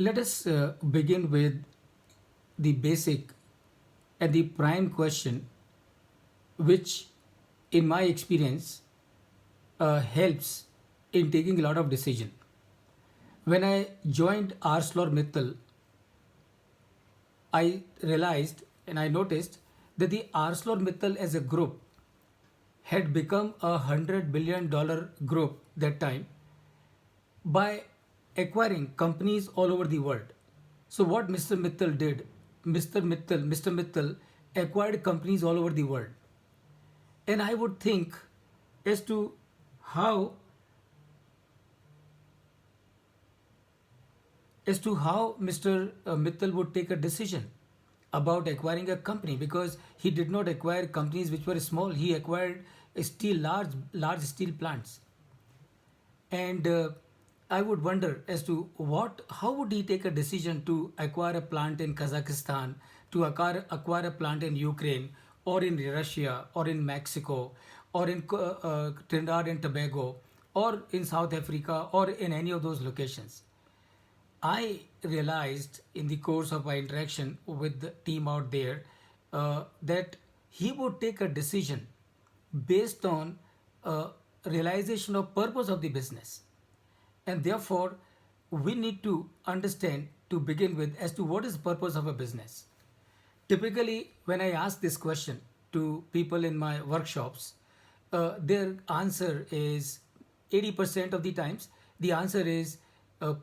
Let us begin with the basic and the prime question, which, in my experience, helps in taking a lot of decision. When I joined ArcelorMittal, I realized and I noticed that the ArcelorMittal as a group had become $100 billion group that time by acquiring companies all over the world. So what Mr. Mittal did, Mr. Mittal acquired companies all over the world. And I would think as to how how Mr. Mittal would take a decision about acquiring a company, because he did not acquire companies which were small. He acquired large steel plants. And I would wonder as to how would he take a decision to acquire a plant in Kazakhstan, to acquire a plant in Ukraine, or in Russia, or in Mexico, or in Trinidad and Tobago, or in South Africa, or in any of those locations. I realized in the course of my interaction with the team out there that he would take a decision based on realization of purpose of the business. And therefore, we need to understand to begin with as to what is the purpose of a business. Typically, when I ask this question to people in my workshops, their answer is 80% of the times, the answer is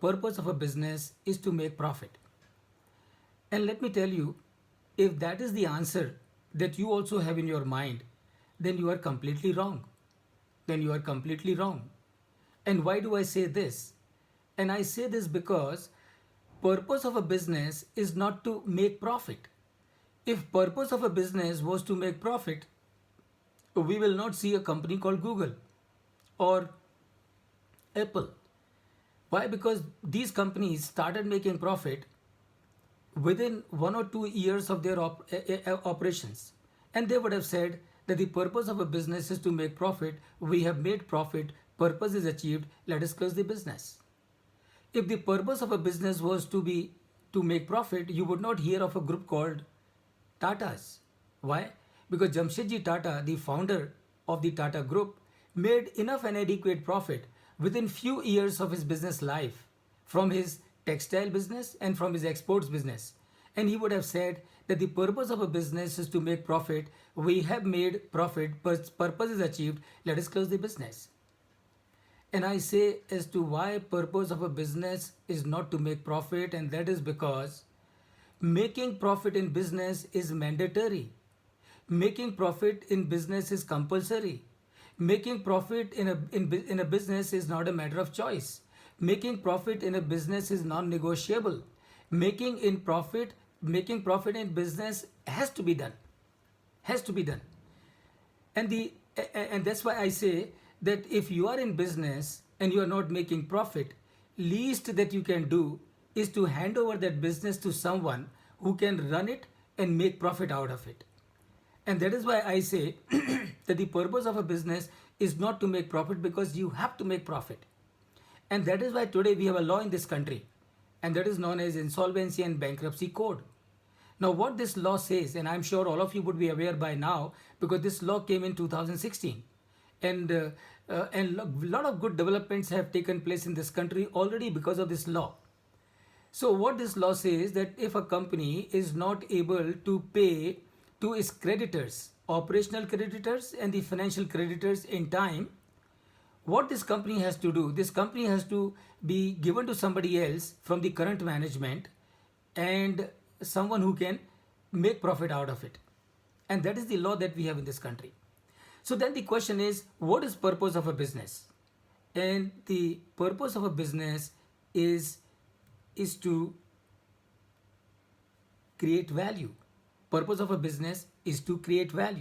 purpose of a business is to make profit. And let me tell you, if that is the answer that you also have in your mind, then you are completely wrong. Then you are completely wrong. And why do I say this? And I say this because purpose of a business is not to make profit. If purpose of a business was to make profit, we will not see a company called Google or Apple. Why? Because these companies started making profit within 1 or 2 years of their operations. And they would have said that the purpose of a business is to make profit. We have made profit, purpose is achieved, let us close the business. If the purpose of a business was to make profit, you would not hear of a group called Tatas. Why? Because Jamshedji Tata, the founder of the Tata Group, made enough and adequate profit within few years of his business life from his textile business and from his exports business. And he would have said that the purpose of a business is to make profit. We have made profit, purpose is achieved, let us close the business. And I say as to why purpose of a business is not to make profit, and that is because making profit in business is mandatory. Making profit in business is compulsory. Making profit in a business is not a matter of choice. Making profit in a business is non-negotiable. Making profit in business has to be done. Has to be done. And that's why I say that if you are in business and you are not making profit, least that you can do is to hand over that business to someone who can run it and make profit out of it. And that is why I say that the purpose of a business is not to make profit, because you have to make profit. And that is why today we have a law in this country, and that is known as Insolvency and Bankruptcy Code. Now what this law says, and I'm sure all of you would be aware by now, because this law came in 2016. And a lot of good developments have taken place in this country already because of this law. So what this law says, that if a company is not able to pay to its creditors, operational creditors and the financial creditors in time, what this company has to do, this company has to be given to somebody else from the current management, and someone who can make profit out of it. And that is the law that we have in this country. So then the question is, what is purpose of a business? And the purpose of a business is to create value. Purpose of a business is to create value.